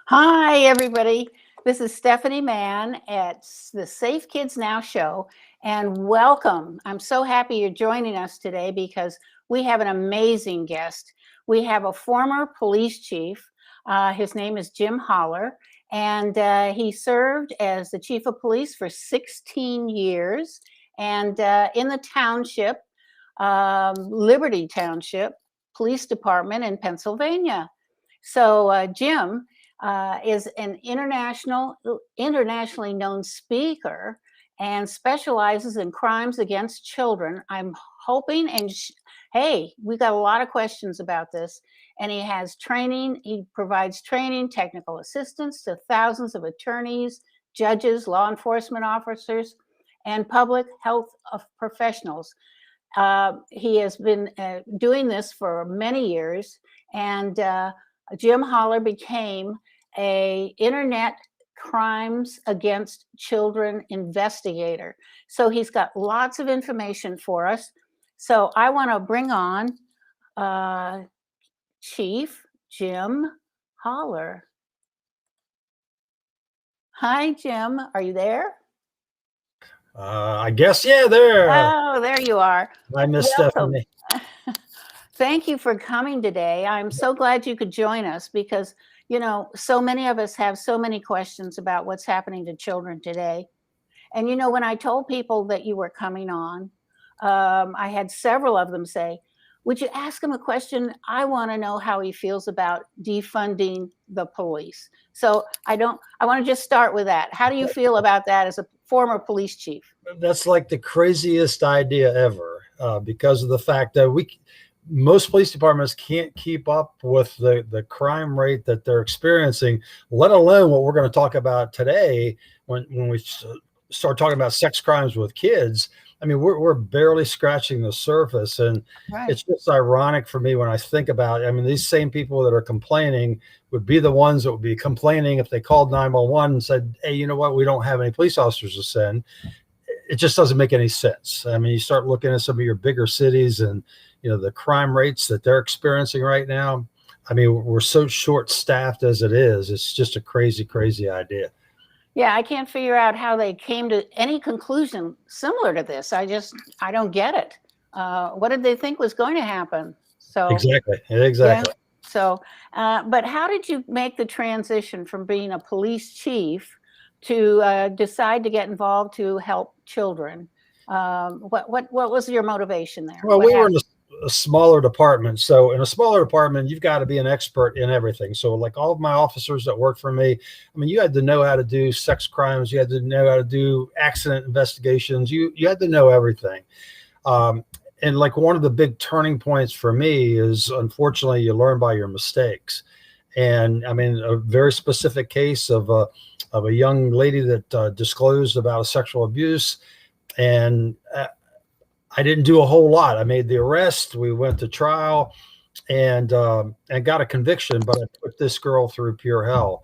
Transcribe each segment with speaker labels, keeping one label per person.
Speaker 1: Hi, everybody. This is Stephanie Mann at the Safe Kids Now show, and welcome. I'm so happy you're joining us today because we have an amazing guest. We have a former police chief. His name is Jim Holler, and he served as the chief of police for 16 years and in the township, Liberty Township Police Department in Pennsylvania. So, Jim is an internationally known speaker and specializes in crimes against children. I'm hoping, and hey, we got a lot of questions about this. And he has training. He provides training, technical assistance to thousands of attorneys, judges, law enforcement officers, and public health professionals. He has been doing this for many years, and Jim Holler became a internet crimes against children investigator. So he's got lots of information for us. So I want to bring on Chief Jim Holler. Hi, Jim. Are you there?
Speaker 2: I guess, yeah, there.
Speaker 1: Oh, there you are.
Speaker 2: I miss Stephanie.
Speaker 1: Thank you for coming today. I'm so glad you could join us because, you know, so many of us have so many questions about what's happening to children today. And, you know, when I told people that you were coming on, I had several of them say, would you ask him a question? I want to know how he feels about defunding the police. So I want to just start with that. How do you feel about that as a former police chief?
Speaker 2: That's like the craziest idea ever because of the fact that most police departments can't keep up with the crime rate that they're experiencing, let alone what we're going to talk about today when we start talking about sex crimes with kids. I mean, we're barely scratching the surface, and It's just ironic for me when I think about it. I mean, these same people that are complaining would be the ones that would be complaining if they called 911 and said, hey, you know what, we don't have any police officers to send. It just doesn't make any sense. I mean, you start looking at some of your bigger cities and, you know, the crime rates that they're experiencing right now. I mean, we're so short-staffed as it is. It's just a crazy, crazy idea.
Speaker 1: Yeah, I can't figure out how they came to any conclusion similar to this. I don't get it. What did they think was going to happen? So
Speaker 2: exactly.
Speaker 1: Yeah. So, but how did you make the transition from being a police chief to decide to get involved to help children? What was your motivation there?
Speaker 2: Well, we were in a smaller department. So in a smaller department, you've got to be an expert in everything. So like all of my officers that worked for me, I mean, you had to know how to do sex crimes. You had to know how to do accident investigations. You had to know everything. And like one of the big turning points for me is, unfortunately, you learn by your mistakes. And I mean, a very specific case of a young lady that disclosed about a sexual abuse. And I didn't do a whole lot. I made the arrest. We went to trial and got a conviction, but I put this girl through pure hell.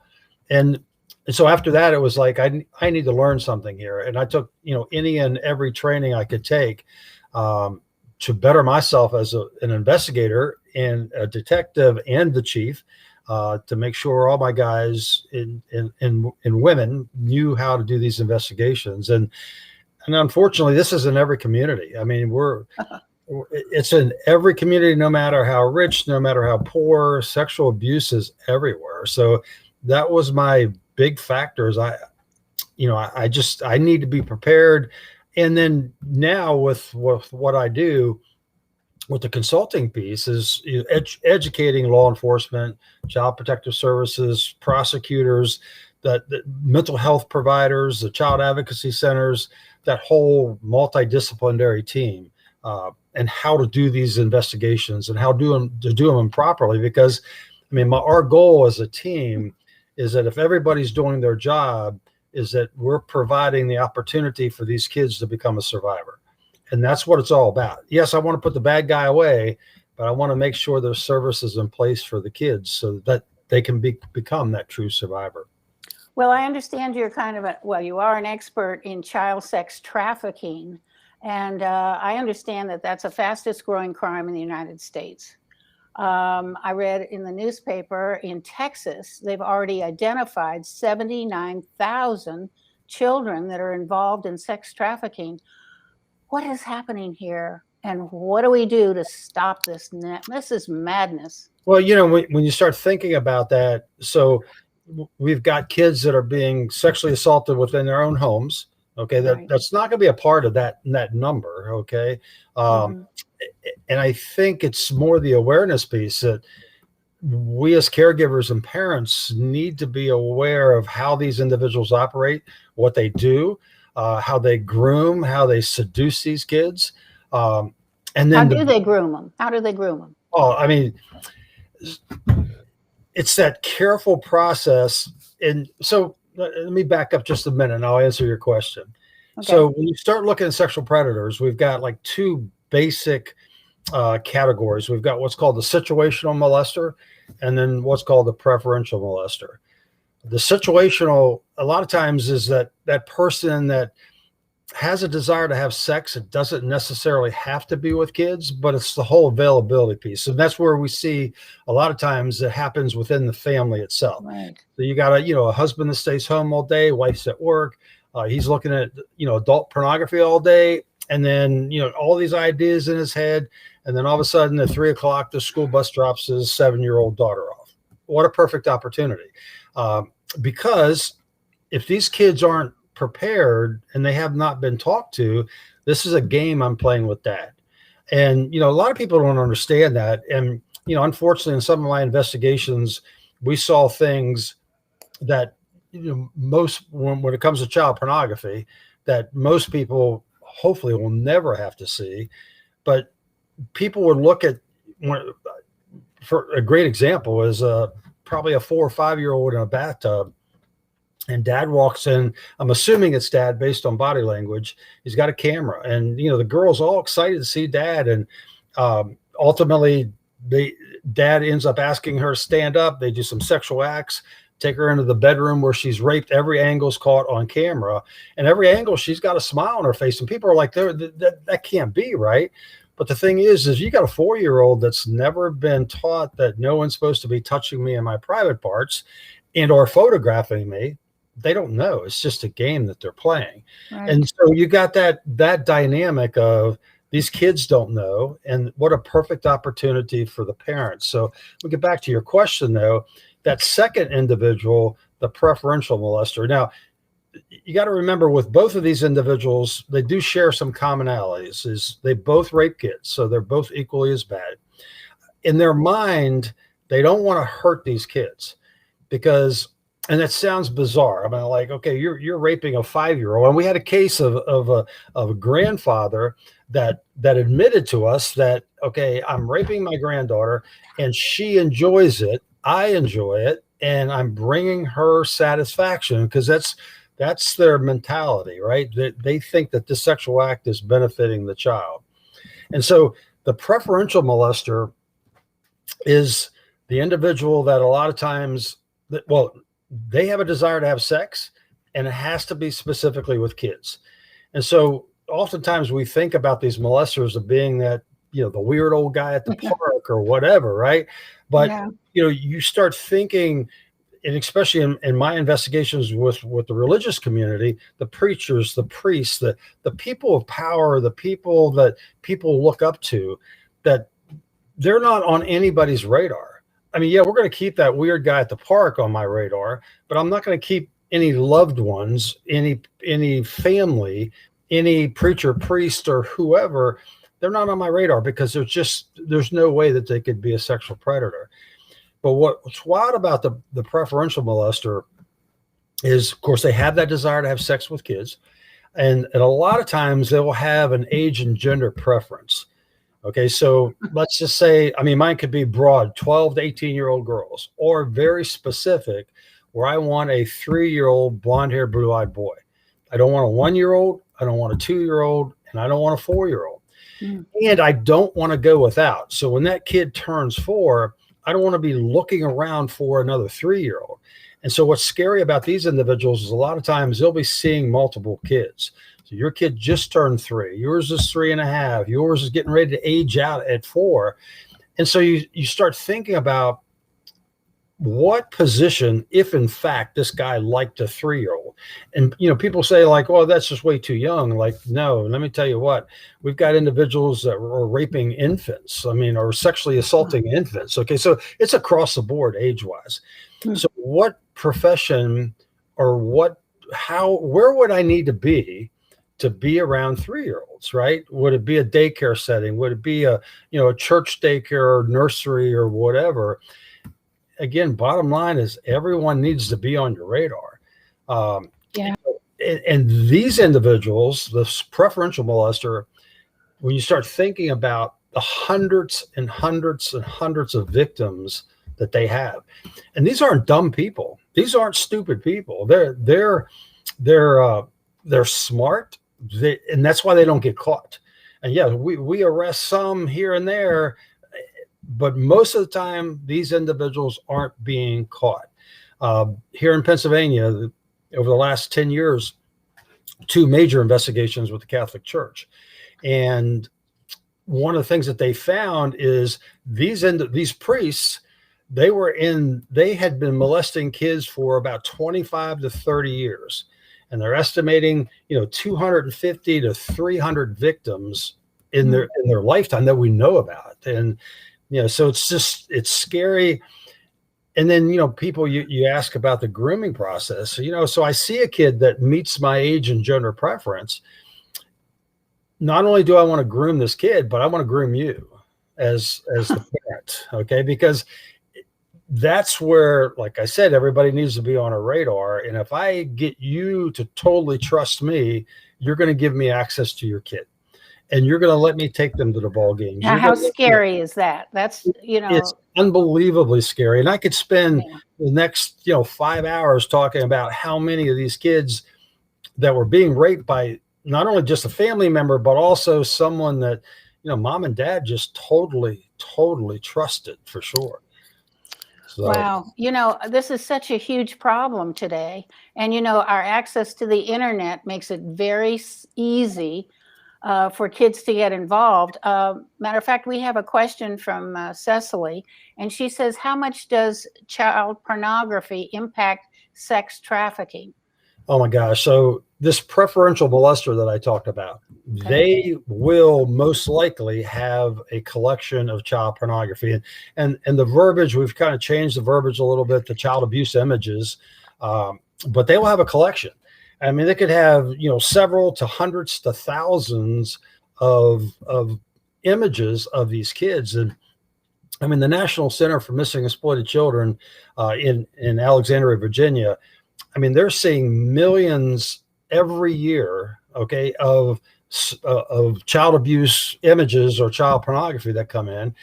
Speaker 2: And so after that, it was like, I need to learn something here. And I took, you know, any and every training I could take to better myself as an investigator and a detective and the chief to make sure all my guys and women knew how to do these investigations. And unfortunately, this is in every community. I mean, it's in every community, no matter how rich, no matter how poor. Sexual abuse is everywhere. So that was my big factors. I need to be prepared. And then now with what I do with the consulting piece is educating law enforcement, child protective services, prosecutors, the mental health providers, the child advocacy centers, that whole multidisciplinary team, and how to do these investigations and how to do them properly. Because, I mean, our goal as a team is that if everybody's doing their job, is that we're providing the opportunity for these kids to become a survivor. And that's what it's all about. Yes, I want to put the bad guy away, but I want to make sure there's services in place for the kids so that they can become that true survivor.
Speaker 1: Well, I understand you're you are an expert in child sex trafficking. And I understand that that's the fastest growing crime in the United States. I read in the newspaper in Texas, they've already identified 79,000 children that are involved in sex trafficking. What is happening here? And what do we do to stop this? This is madness.
Speaker 2: Well, when you start thinking about that, so we've got kids that are being sexually assaulted within their own homes. Okay,
Speaker 1: Right.
Speaker 2: that's not going to be a part of that number. Okay,
Speaker 1: Mhm.
Speaker 2: and I think it's more the awareness piece that we as caregivers and parents need to be aware of how these individuals operate, what they do, how they groom, how they seduce these kids, and
Speaker 1: How
Speaker 2: then
Speaker 1: do they groom them? How do they groom them?
Speaker 2: oh, I mean, it's that careful process. And so let me back up just a minute and I'll answer your question.
Speaker 1: Okay.
Speaker 2: So when you start looking at sexual predators, we've got like two basic categories. We've got what's called the situational molester and then what's called the preferential molester. The situational, a lot of times, is that person that has a desire to have sex. It doesn't necessarily have to be with kids, but it's the whole availability piece. And that's where we see a lot of times it happens within the family itself.
Speaker 1: Right.
Speaker 2: So you got a husband that stays home all day, wife's at work. He's looking at, adult pornography all day. And then, all these ideas in his head. And then all of a sudden at 3:00, the school bus drops his 7-year-old daughter off. What a perfect opportunity. Because if these kids aren't prepared and they have not been talked to, this is a game I'm playing with dad. And, a lot of people don't understand that. And, unfortunately, in some of my investigations, we saw things that, most when it comes to child pornography, that most people hopefully will never have to see. But people would look at, for a great example is probably a 4 or 5-year-old in a bathtub, and dad walks in. I'm assuming it's dad based on body language. He's got a camera, and the girl's all excited to see dad, and ultimately dad ends up asking her to stand up. They do some sexual acts, take her into the bedroom where she's raped. Every angle's caught on camera, and every angle she's got a smile on her face, and people are like, that can't be right. But the thing is you got a 4-year-old that's never been taught that no one's supposed to be touching me in my private parts and or photographing me. They don't know. It's just a game that they're playing.
Speaker 1: Right.
Speaker 2: And so you got that dynamic of these kids don't know, and what a perfect opportunity for the parents. So we'll get back to your question though, that second individual, the preferential molester. Now, you got to remember with both of these individuals, they do share some commonalities. Is they both rape kids, so they're both equally as bad. In their mind, they don't want to hurt these kids because, and that sounds bizarre. I mean, like, okay, you're raping a 5-year-old, and we had a case of a grandfather that admitted to us that, okay, I'm raping my granddaughter, and she enjoys it, I enjoy it, and I'm bringing her satisfaction because that's their mentality, right? They think that this sexual act is benefiting the child. And so the preferential molester is the individual that a lot of times, they have a desire to have sex, and it has to be specifically with kids. And so oftentimes we think about these molesters of being that, the weird old guy at the park or whatever, right? But,
Speaker 1: Yeah.
Speaker 2: You start thinking, and especially in my investigations with the religious community, the preachers, the priests, the people of power, the people that people look up to, that they're not on anybody's radar. I mean, yeah, we're going to keep that weird guy at the park on my radar, but I'm not going to keep any loved ones, any family, any preacher, priest, or whoever. They're not on my radar because there's no way that they could be a sexual predator. But what's wild about the preferential molester is, of course, they have that desire to have sex with kids. And a lot of times they will have an age and gender preference. Okay, so let's just say, I mean, mine could be broad, 12 to 18-year-old girls, or very specific, where I want a 3-year-old blonde-haired, blue-eyed boy. I don't want a 1-year-old, I don't want a 2-year-old, and I don't want a 4-year-old. And I don't want to go without. So when that kid turns 4, I don't want to be looking around for another 3-year-old. And so what's scary about these individuals is a lot of times they'll be seeing multiple kids. So your kid just turned 3, yours is 3.5, yours is getting ready to age out at 4. And so you start thinking about what position, if in fact this guy liked a 3-year-old. And people say like, well, that's just way too young. Like, no, let me tell you what, we've got individuals that are raping infants, or sexually assaulting infants. Okay, so it's across the board age-wise. So what profession or where would I need to be around 3-year-olds, right? Would it be a daycare setting? Would it be a church daycare or nursery or whatever? Again, bottom line is everyone needs to be on your radar. And these individuals, this preferential molester, when you start thinking about the hundreds and hundreds and hundreds of victims that they have, and these aren't dumb people. These aren't stupid people. They're smart, and that's why they don't get caught. And yeah, we arrest some here and there, but most of the time, these individuals aren't being caught. Here in Pennsylvania, over the last 10 years, 2 major investigations with the Catholic Church. And one of the things that they found is these priests, they had been molesting kids for about 25 to 30 years. And they're estimating, 250 to 300 victims in their lifetime that we know about. And so it's scary. And then, people, you ask about the grooming process, so I see a kid that meets my age and gender preference. Not only do I want to groom this kid, but I want to groom you as the parent. Okay. Because that's where, like I said, everybody needs to be on a radar. And if I get you to totally trust me, you're going to give me access to your kid. And you're going to let me take them to the ball games.
Speaker 1: Now, how scary is that? That's,
Speaker 2: it's unbelievably scary. And I could spend the next, 5 hours talking about how many of these kids that were being raped by not only just a family member, but also someone that, mom and dad just totally trusted, for sure. So.
Speaker 1: Wow. This is such a huge problem today. And, our access to the internet makes it very easy for kids to get involved. Matter of fact, we have a question from Cecily, and she says, how much does child pornography impact sex trafficking?
Speaker 2: Oh my gosh. So this preferential molester that I talked about, they will most likely have a collection of child pornography. And the verbiage, we've kind of changed the verbiage a little bit to child abuse images, but they will have a collection. They could have, several to hundreds to thousands of images of these kids. And the National Center for Missing and Exploited Children in Alexandria, Virginia, they're seeing millions every year, okay, of child abuse images or child pornography that come in.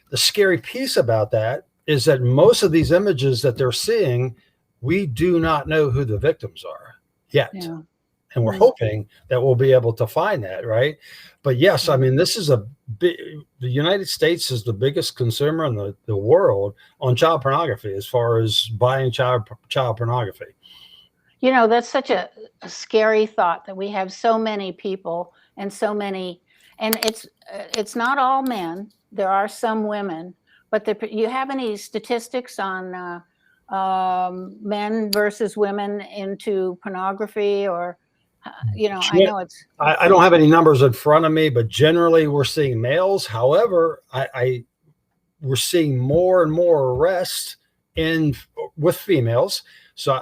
Speaker 2: The scary piece about that is that most of these images that they're seeing, we do not know who the victims are yet. Yeah. And we're hoping that we'll be able to find that, right? But yes, this is the United States is the biggest consumer in the world on child pornography as far as buying child pornography.
Speaker 1: That's such a scary thought that we have so many people and it's not all men. There are some women, but you have any statistics on men versus women into pornography or, I know it's.
Speaker 2: I don't have any numbers in front of me, but generally we're seeing males. However, we're seeing more and more arrests with females. So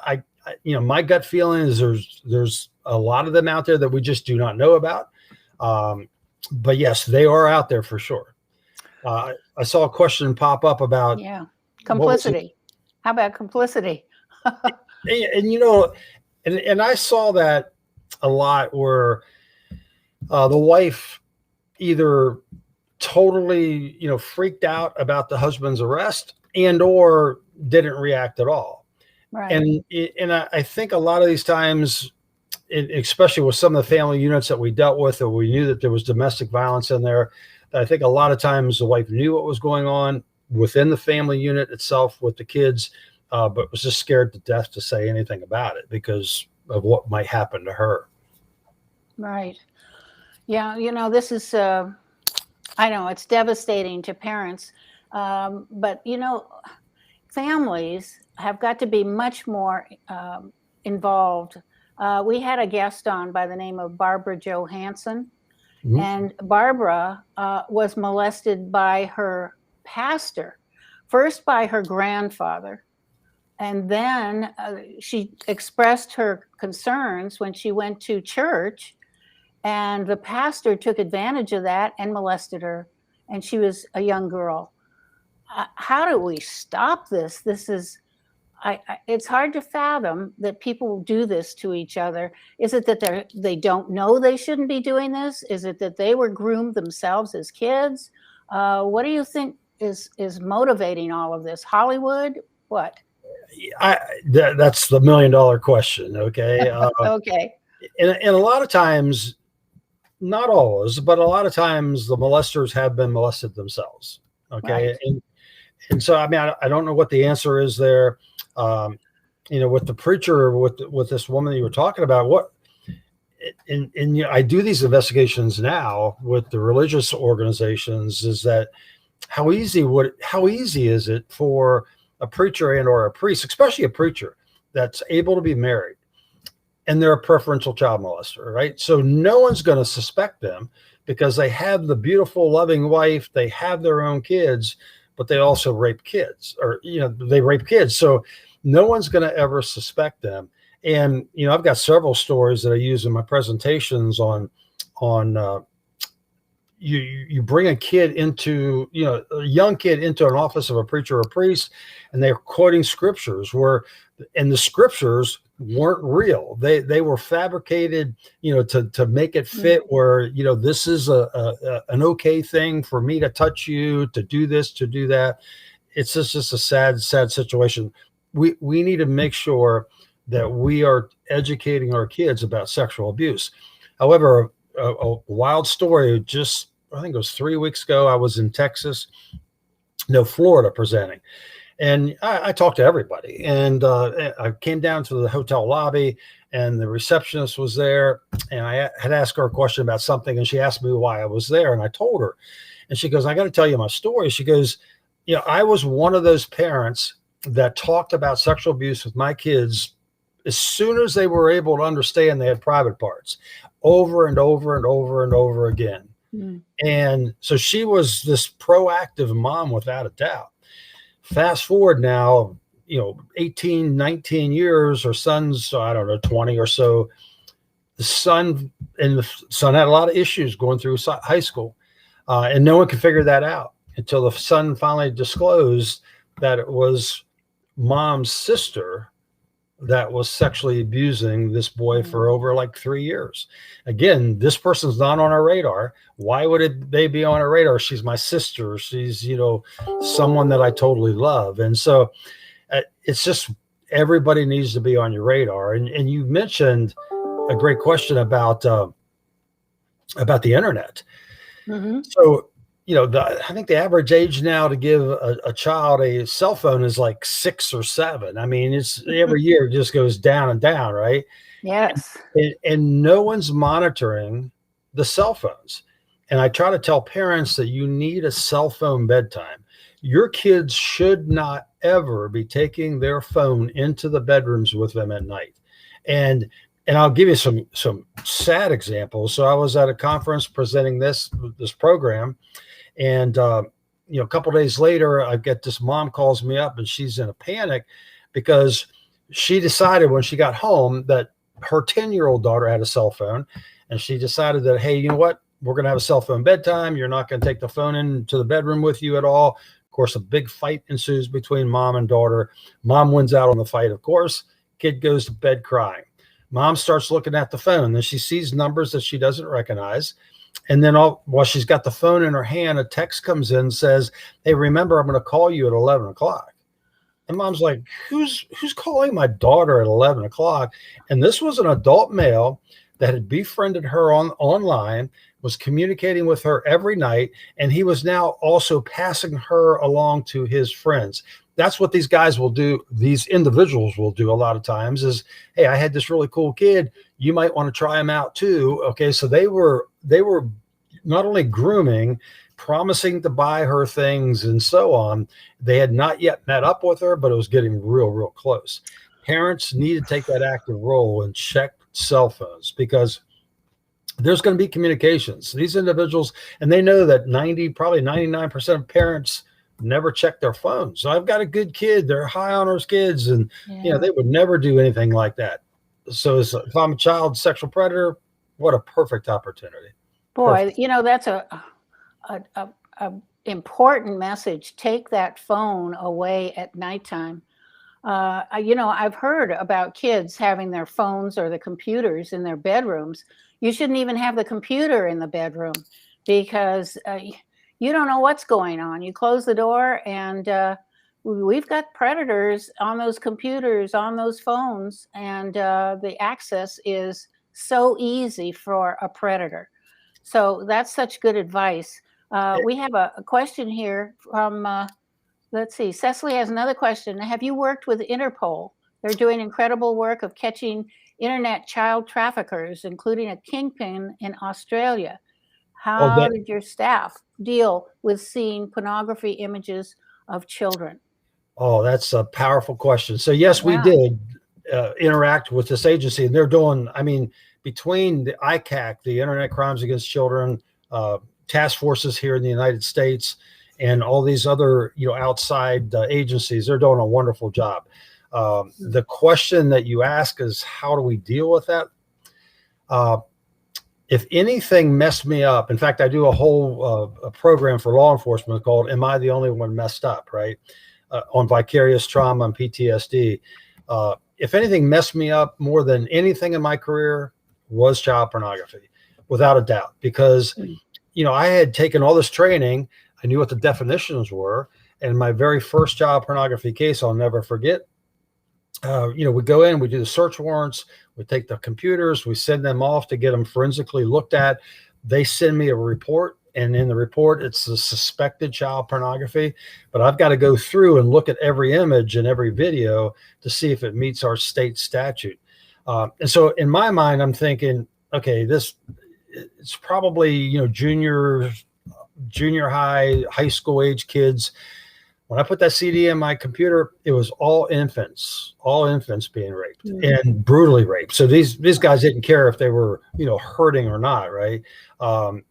Speaker 2: my gut feeling is there's a lot of them out there that we just do not know about. But yes, they are out there for sure. I saw a question pop up about
Speaker 1: complicity. How about complicity?
Speaker 2: and I saw that a lot where the wife either totally, freaked out about the husband's arrest and or didn't react at all.
Speaker 1: Right.
Speaker 2: And I think a lot of these times, especially with some of the family units that we dealt with, or we knew that there was domestic violence in there, I think a lot of times the wife knew what was going on within the family unit itself with the kids, but was just scared to death to say anything about it because of what might happen to her.
Speaker 1: Right. Yeah. This is, I know it's devastating to parents. But families have got to be much more involved. We had a guest on by the name of Barbara Johansson,
Speaker 2: Mhm.
Speaker 1: and Barbara was molested by her pastor, first by her grandfather, and then she expressed her concerns when she went to church, and the pastor took advantage of that and molested her, and she was a young girl. How do we stop this? This is it's hard to fathom that people do this to each other. Is it that they don't know they shouldn't be doing this? Is it that they were groomed themselves as kids? What do you think is motivating all of this? Hollywood? What?
Speaker 2: That's the $1,000,000 question. Okay.
Speaker 1: Okay.
Speaker 2: And a lot of times, not always, but a lot of times the molesters have been molested themselves. Okay.
Speaker 1: Right.
Speaker 2: And so, I mean, I don't know what the answer is there. With the preacher, with this woman that you were talking about, I do these investigations now with the religious organizations, is that how easy is it for a preacher and or a priest, especially a preacher that's able to be married, and they're a preferential child molester, right? So no one's going to suspect them because they have the beautiful, loving wife, they have their own kids, but they also rape kids, or they rape kids. So no one's going to ever suspect them. And I've got several stories that I use in my presentations on you bring a kid into, a young kid into an office of a preacher or a priest, and they're quoting scriptures and the scriptures weren't real. They were fabricated, to make it fit where, this is an okay thing for me to touch you, to do this, to do that. It's just a sad situation. We need to make sure that we are educating our kids about sexual abuse. However, a wild story, I think it was 3 weeks ago, I was in Texas, Florida, presenting. And I talked to everybody, and I came down to the hotel lobby, and the receptionist was there, and I had asked her a question about something, and she asked me why I was there, and I told her, and she goes, "I got to tell you my story." She goes, "I was one of those parents that talked about sexual abuse with my kids as soon as they were able to understand they had private parts, over and over and over and over again." And so she was this proactive mom without a doubt. Fast forward now, 18, 19 years, her son's, I don't know, 20 or so. The son had a lot of issues going through high school, and no one could figure that out until the son finally disclosed that it was mom's sister that was sexually abusing this boy for over like 3 years. Again, this person's not on our radar. Why would they be on our radar? She's my sister. She's, someone that I totally love. And so it's just, everybody needs to be on your radar. And you mentioned a great question about the internet. So, I think the average age now to give a child a cell phone is like 6 or 7. I mean, it's every year it just goes down and down, right?
Speaker 1: Yes.
Speaker 2: And no one's monitoring the cell phones. And I try to tell parents that you need a cell phone bedtime. Your kids should not ever be taking their phone into the bedrooms with them at night. And I'll give you some sad examples. So I was at a conference presenting this program, and a couple of days later, I get this mom calls me up, and she's in a panic because she decided when she got home that her 10-year-old daughter had a cell phone, and she decided that, hey, you know what? We're going to have a cell phone bedtime. You're not going to take the phone into the bedroom with you at all. Of course, a big fight ensues between mom and daughter. Mom wins out on the fight, of course. Kid goes to bed crying. Mom starts looking at the phone. Then she sees numbers that she doesn't recognize. And then while she's got the phone in her hand, a text comes in and says, "Hey, remember, I'm going to call you at 11 o'clock. And mom's like, who's calling my daughter at 11 o'clock? And this was an adult male that had befriended her online, was communicating with her every night, and he was now also passing her along to his friends. That's what these guys will do. These individuals will do a lot of times is, hey, I had this really cool kid. You might want to try him out too. Okay. So they were not only grooming, promising to buy her things and so on. They had not yet met up with her, but it was getting real close. Parents need to take that active role and check cell phones, because there's going to be communications. These individuals, and they know that probably 99% of parents never check their phones. So I've got a good kid. They're high honors kids, and they would never do anything like that. So if I'm a child sexual predator, what a perfect opportunity.
Speaker 1: Boy, that's a important message. Take that phone away at nighttime. I've heard about kids having their phones or the computers in their bedrooms. You shouldn't even have the computer in the bedroom, because you don't know what's going on. You close the door, and we've got predators on those computers, on those phones, and the access is so easy for a predator. So that's such good advice. We have a question here from, let's see, Cecily has another question. Have you worked with Interpol? They're doing incredible work of catching internet child traffickers, including a kingpin in Australia. How did your staff deal with seeing pornography images of children?
Speaker 2: Oh, that's a powerful question. So yes, we did interact with this agency, and they're doing, between the ICAC, the Internet Crimes Against Children, task forces here in the United States, and all these other, outside agencies, they're doing a wonderful job. The question that you ask is, how do we deal with that? If anything messed me up, in fact, I do a whole a program for law enforcement called "Am I the Only One Messed Up?" Right, on vicarious trauma and PTSD. If anything messed me up more than anything in my career, was child pornography, without a doubt, because I had taken all this training. I knew what the definitions were, and my very first child pornography case, I'll never forget. We go in, we do the search warrants, we take the computers, we send them off to get them forensically looked at. They send me a report, and in the report, it's the suspected child pornography. But I've got to go through and look at every image and every video to see if it meets our state statute. And so in my mind, I'm thinking, okay, it's probably, junior high school age kids. When I put that CD in my computer, it was all infants being raped and brutally raped. So these guys didn't care if they were, hurting or not. Right. And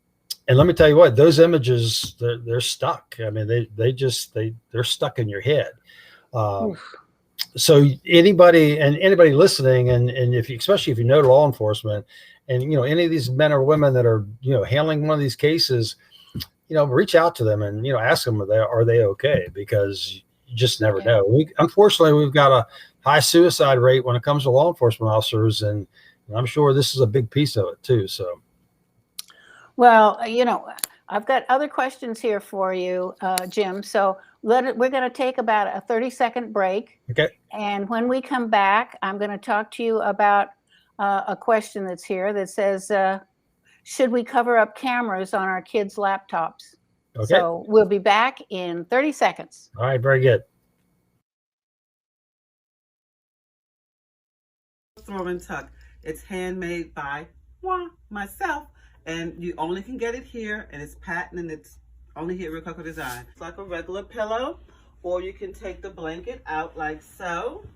Speaker 2: let me tell you what, those images, they're stuck. They're stuck in your head. So anybody listening, and especially if you know law enforcement, and any of these men or women that are handling one of these cases, reach out to them and ask them, are they okay? Because you just never know. Unfortunately, we've got a high suicide rate when it comes to law enforcement officers, and I'm sure this is a big piece of it too. So,
Speaker 1: well, I've got other questions here for you, Jim. So we're going to take about a 30-second break.
Speaker 2: Okay.
Speaker 1: And when we come back, I'm going to talk to you about a question that's here that says, should we cover up cameras on our kids' laptops?
Speaker 2: Okay.
Speaker 1: So we'll be back in 30 seconds.
Speaker 2: All right, very good.
Speaker 3: Throw and Tuck. It's handmade by myself, and you only can get it here, and it's patent, and it's only here at Rococo Design. It's like a regular pillow, or you can take the blanket out like so,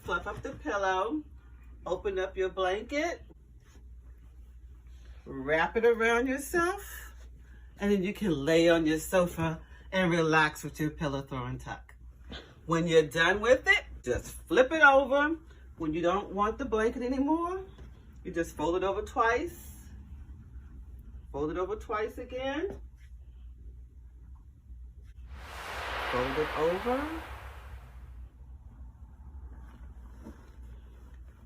Speaker 3: fluff up the pillow, open up your blanket, wrap it around yourself, and then you can lay on your sofa and relax with your pillow, throw and tuck. When you're done with it, just flip it over. When you don't want the blanket anymore, you just fold it over twice. Fold it over twice again. Fold it over.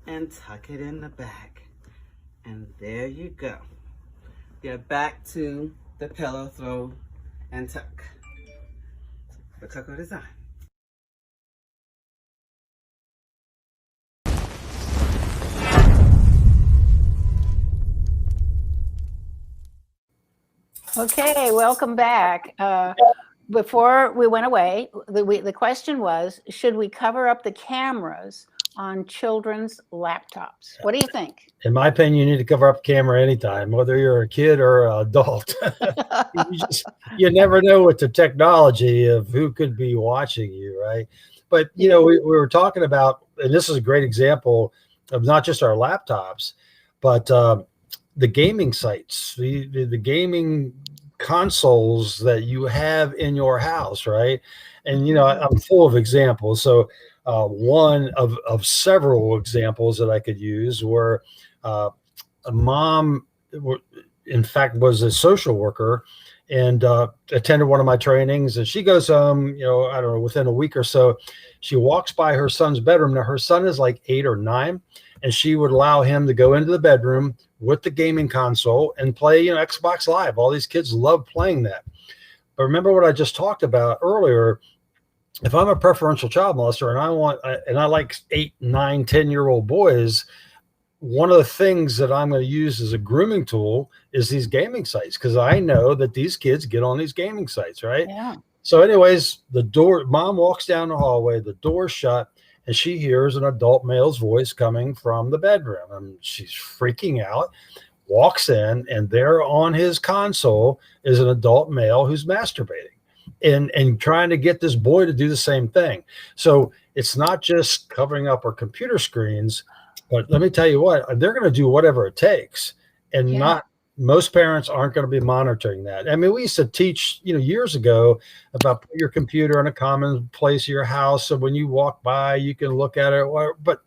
Speaker 3: And tuck it in the back. And there you go. You're back to the pillow, throw, and tuck. Rococo Design.
Speaker 1: Okay, welcome back. Before we went away, the question was, should we cover up the cameras on children's laptops? What do you think?
Speaker 2: In my opinion, you need to cover up camera anytime, whether you're a kid or an adult. You never know with the technology of who could be watching you, right? But we were talking about, and this is a great example of not just our laptops, but the gaming sites, the gaming consoles that you have in your house, right? And I'm full of examples. So one of several examples that I could use were a mom, in fact, was a social worker and attended one of my trainings. And she goes home, I don't know, within a week or so, she walks by her son's bedroom. Now, her son is like 8 or 9, and she would allow him to go into the bedroom with the gaming console and play, Xbox Live. All these kids love playing that. But remember what I just talked about earlier. If I'm a preferential child molester and I like 8, 9, 10-year-old boys, one of the things that I'm going to use as a grooming tool is these gaming sites, because I know that these kids get on these gaming sites, right?
Speaker 1: Yeah.
Speaker 2: So anyways, mom walks down the hallway, the door's shut, and she hears an adult male's voice coming from the bedroom. And she's freaking out, walks in, and there on his console is an adult male who's masturbating and trying to get this boy to do the same thing. So it's not just covering up our computer screens, but let me tell you what, they're going to do whatever it takes. And most parents aren't going to be monitoring that. I mean, we used to teach, years ago about put your computer in a common place of your house. So when you walk by, you can look at it. But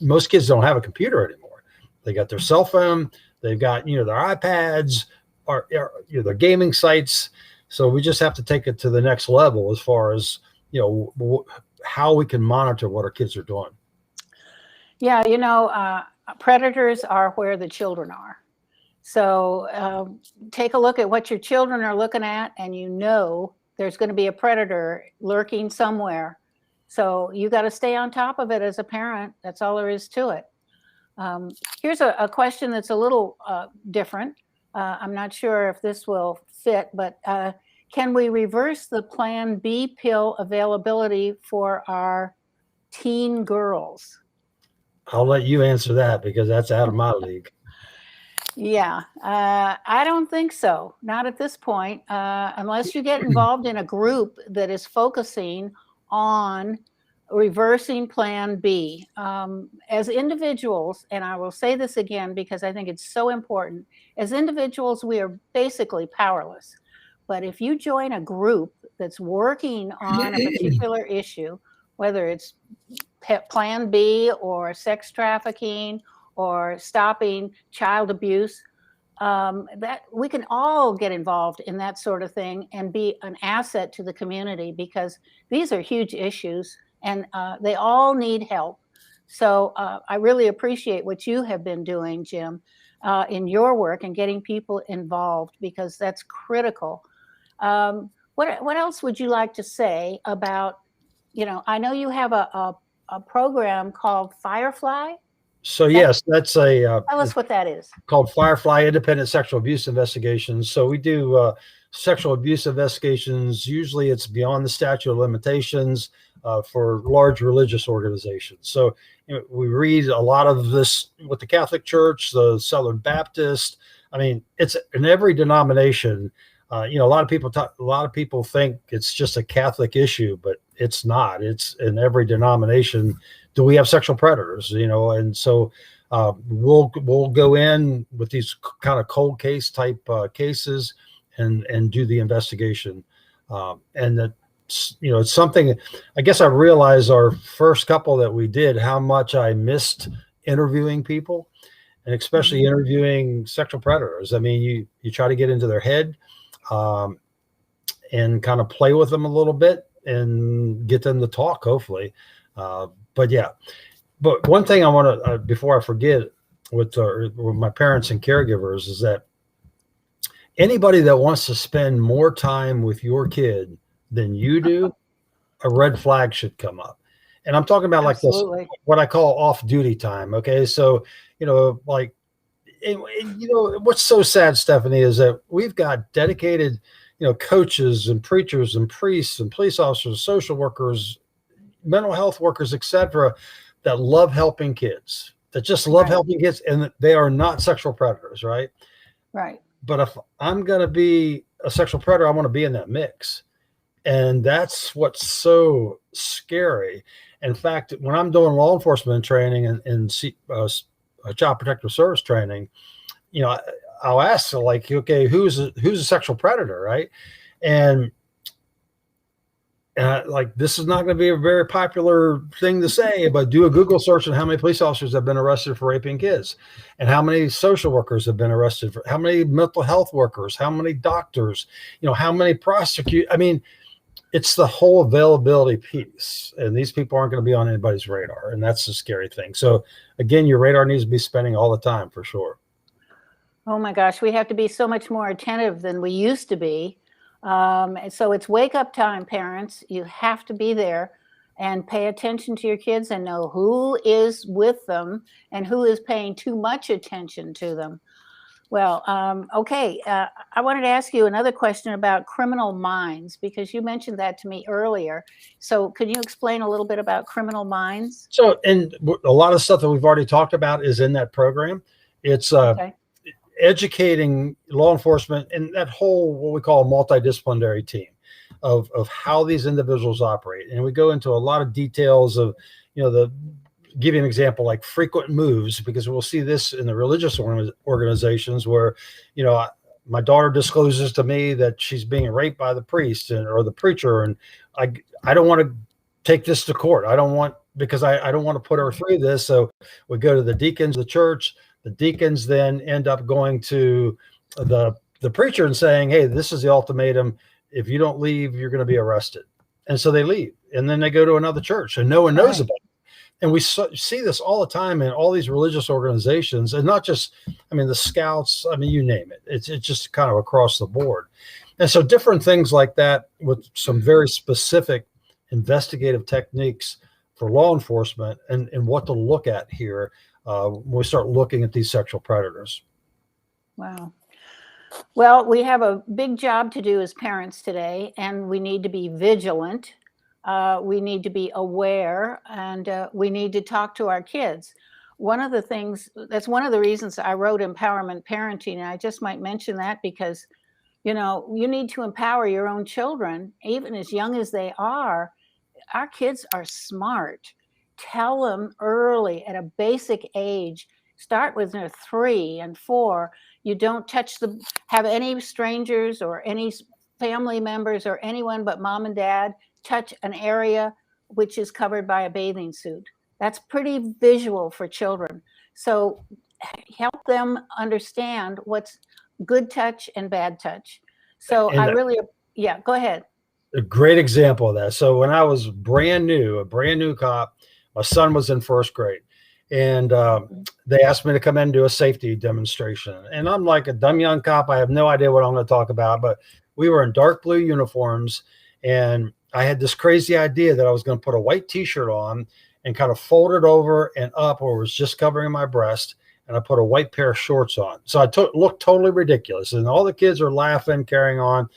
Speaker 2: most kids don't have a computer anymore. They got their cell phone. They've got, their iPads or their gaming sites. So we just have to take it to the next level as far as, how we can monitor what our kids are doing.
Speaker 1: Yeah, predators are where the children are. So take a look at what your children are looking at, and there's going to be a predator lurking somewhere. So you got to stay on top of it as a parent. That's all there is to it. Here's a question that's a little different. I'm not sure if this will fit, but can we reverse the Plan B pill availability for our teen girls?
Speaker 2: I'll let you answer that because that's out of my league.
Speaker 1: Yeah, I don't think so. Not at this point, unless you get involved in a group that is focusing on reversing Plan B. As individuals, and I will say this again because I think it's so important, as individuals, we are basically powerless. But if you join a group that's working on a particular issue, whether it's Plan B or sex trafficking or stopping child abuse, that we can all get involved in that sort of thing and be an asset to the community, because these are huge issues and they all need help. So I really appreciate what you have been doing, Jim, in your work and getting people involved, because that's critical. What else would you like to say about, I know you have a program called Firefly.
Speaker 2: So yes, that's
Speaker 1: tell us what that is.
Speaker 2: Called Firefly Independent Sexual Abuse Investigations. So we do sexual abuse investigations. Usually it's beyond the statute of limitations for large religious organizations. So we read a lot of this with the Catholic Church, the Southern Baptist. I mean, it's in every denomination. A lot of people think it's just a Catholic issue, but it's not. It's in every denomination. Do we have sexual predators? And so we'll go in with these kind of cold case type cases and do the investigation. And that, it's something. I guess I realized our first couple that we did how much I missed interviewing people, and especially interviewing sexual predators. I mean, you try to get into their head. And kind of play with them a little bit and get them to talk, hopefully. But one thing I want to, before I forget, with my parents and caregivers, is that anybody that wants to spend more time with your kid than you do, a red flag should come up. And I'm talking about like this, what I call off-duty time. Okay, so what's so sad, Stephanie, is that we've got dedicated, coaches and preachers and priests and police officers, social workers, mental health workers, etc., that love helping kids, that just love
Speaker 1: Right.
Speaker 2: helping kids, and that they are not sexual predators, right?
Speaker 1: Right.
Speaker 2: But if I'm going to be a sexual predator, I want to be in that mix. And that's what's so scary. In fact, when I'm doing law enforcement training and child protective service training, you know, I'll ask, like, okay, who's a sexual predator, right? And like, this is not going to be a very popular thing to say, but do a Google search on how many police officers have been arrested for raping kids, and how many social workers have been arrested for, how many mental health workers, how many doctors, you know, how many prosecutors. I mean, it's the whole availability piece, and these people aren't going to be on anybody's radar, and that's the scary thing. So again, your radar needs to be spinning all the time, for sure.
Speaker 1: Oh my gosh, we have to be so much more attentive than we used to be. And so it's wake up time, parents. You have to be there and pay attention to your kids and know who is with them and who is paying too much attention to them. Well, okay. I wanted to ask you another question about Criminal Minds, because you mentioned that to me earlier. So could you explain a little bit about Criminal Minds?
Speaker 2: So, and a lot of stuff that we've already talked about is in that program. It's
Speaker 1: Okay.
Speaker 2: educating law enforcement and that whole, what we call a multidisciplinary team of how these individuals operate. And we go into a lot of details of, you know, give you an example, like frequent moves, because we'll see this in the religious organizations where, you know, my daughter discloses to me that she's being raped by the priest or the preacher. And I don't want to take this to court. I don't want, because I don't want to put her through this. So we go to the deacons of the church. The deacons then end up going to the preacher and saying, hey, this is the ultimatum. If you don't leave, you're going to be arrested. And so they leave. And then they go to another church and no one knows about it. And we see this all the time in all these religious organizations, and not just, I mean, the Scouts, I mean, you name it. It's just kind of across the board. And so different things like that with some very specific investigative techniques for law enforcement and what to look at here when we start looking at these sexual predators.
Speaker 1: Wow. Well, we have a big job to do as parents today, and we need to be vigilant. We need to be aware, and we need to talk to our kids. One of the things, that's one of the reasons I wrote Empowerment Parenting, and I just might mention that because, you know, you need to empower your own children, even as young as they are. Our kids are smart. Tell them early at a basic age. Start with their 3 and 4. You don't have any strangers or any family members or anyone but mom and dad touch an area which is covered by a bathing suit. That's pretty visual for children. So help them understand what's good touch and bad touch. So yeah, go ahead.
Speaker 2: A great example of that. So when I was a brand new cop, my son was in 1st grade, and they asked me to come in and do a safety demonstration. And I'm like a dumb young cop. I have no idea what I'm going to talk about, but we were in dark blue uniforms, and I had this crazy idea that I was going to put a white t-shirt on and kind of fold it over and up where it was just covering my breast. And I put a white pair of shorts on. So I looked totally ridiculous, and all the kids are laughing, carrying on.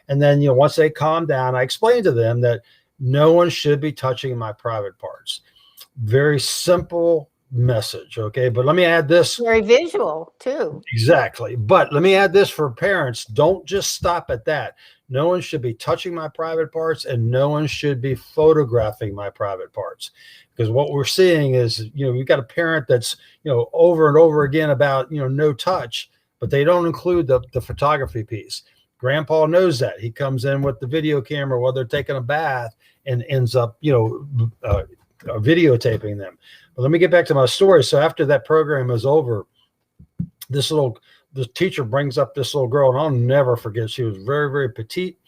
Speaker 2: And then, you know, once they calmed down, I explained to them that no one should be touching my private parts. Very simple message. Okay. But let me add this.
Speaker 1: Very visual too.
Speaker 2: Exactly. But let me add this for parents. Don't just stop at that. No one should be touching my private parts, and no one should be photographing my private parts. Because what we're seeing is, you know, you've got a parent that's, you know, over and over again about, you know, no touch, but they don't include the photography piece. Grandpa knows that. He comes in with the video camera while they're taking a bath and ends up, you know, videotaping them. But let me get back to my story. So after that program is over, the teacher brings up this little girl, and I'll never forget. She was very, very petite,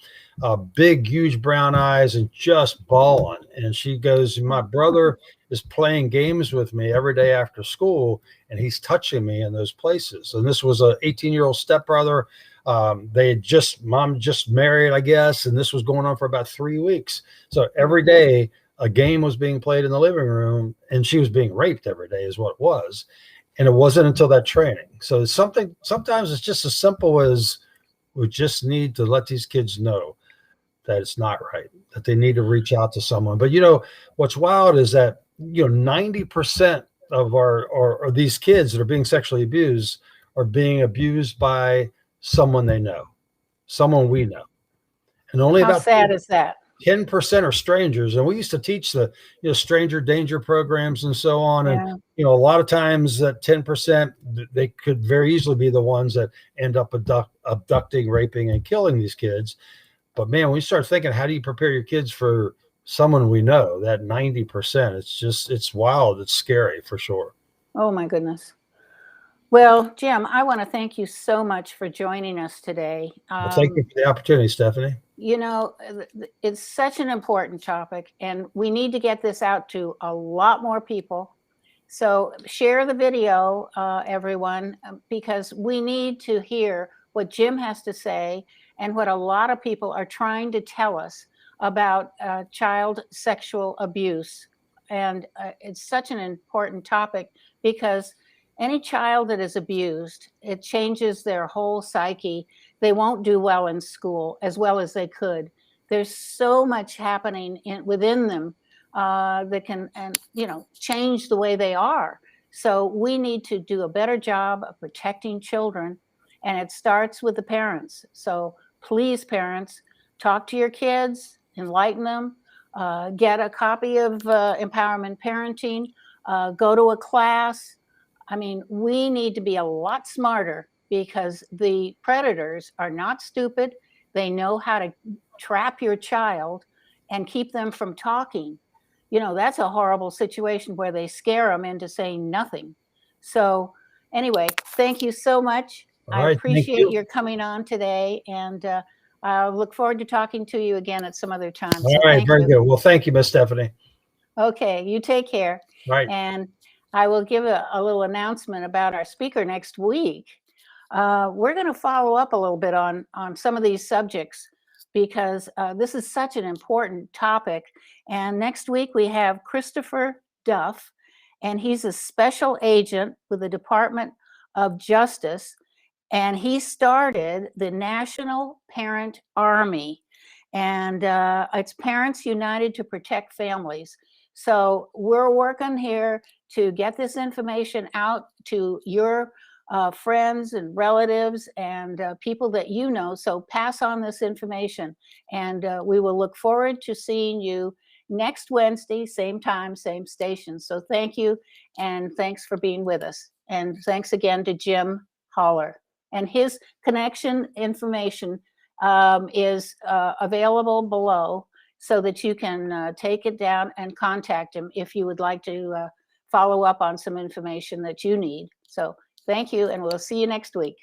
Speaker 2: big, huge brown eyes, and just bawling. And she goes, my brother is playing games with me every day after school, and he's touching me in those places. And this was a 18-year-old stepbrother. They had mom just married, I guess, and this was going on for about 3 weeks. So every day a game was being played in the living room, and she was being raped every day is what it was. And it wasn't until that training. So sometimes it's just as simple as we just need to let these kids know that it's not right, that they need to reach out to someone. But, you know, what's wild is that 90% of or these kids that are being sexually abused are being abused by someone they know, someone we know. And only
Speaker 1: How
Speaker 2: about
Speaker 1: sad is that?
Speaker 2: 10% are strangers. And we used to teach the, stranger danger programs and so on. And,
Speaker 1: Yeah.
Speaker 2: a lot of times that 10%, they could very easily be the ones that end up abducting, raping, and killing these kids. But man, when you start thinking, how do you prepare your kids for someone we know, that 90%, it's wild. It's scary for sure.
Speaker 1: Oh my goodness. Well, Jim, I want to thank you so much for joining us today.
Speaker 2: Well, thank you for the opportunity, Stephanie.
Speaker 1: It's such an important topic, and we need to get this out to a lot more people. So share the video, everyone, because we need to hear what Jim has to say and what a lot of people are trying to tell us about child sexual abuse. And it's such an important topic because any child that is abused, it changes their whole psyche. They won't do well in school as well as they could. There's so much happening within them that can, change the way they are. So we need to do a better job of protecting children, and it starts with the parents. So please, parents, talk to your kids, enlighten them, get a copy of Empowerment Parenting, go to a class. I mean, we need to be a lot smarter because the predators are not stupid. They know how to trap your child and keep them from talking. That's a horrible situation where they scare them into saying nothing. So anyway, thank you so much.
Speaker 2: All
Speaker 1: I
Speaker 2: right,
Speaker 1: appreciate your coming on today, and I look forward to talking to you again at some other time.
Speaker 2: All right, very good. Well, thank you, Miss Stephanie.
Speaker 1: Okay, you take care.
Speaker 2: Right.
Speaker 1: And I will give a little announcement about our speaker next week. We're going to follow up a little bit on some of these subjects because this is such an important topic. And next week we have Christopher Duff, and he's a special agent with the Department of Justice, and he started the National Parent Army, and it's Parents United to Protect Families. So we're working here to get this information out to your friends and relatives and people that you know. So pass on this information, and we will look forward to seeing you next Wednesday, same time, same station. So thank you, and thanks for being with us. And thanks again to Jim Holler. And his connection information is available below, so that you can take it down and contact him if you would like to follow up on some information that you need. So thank you, and we'll see you next week.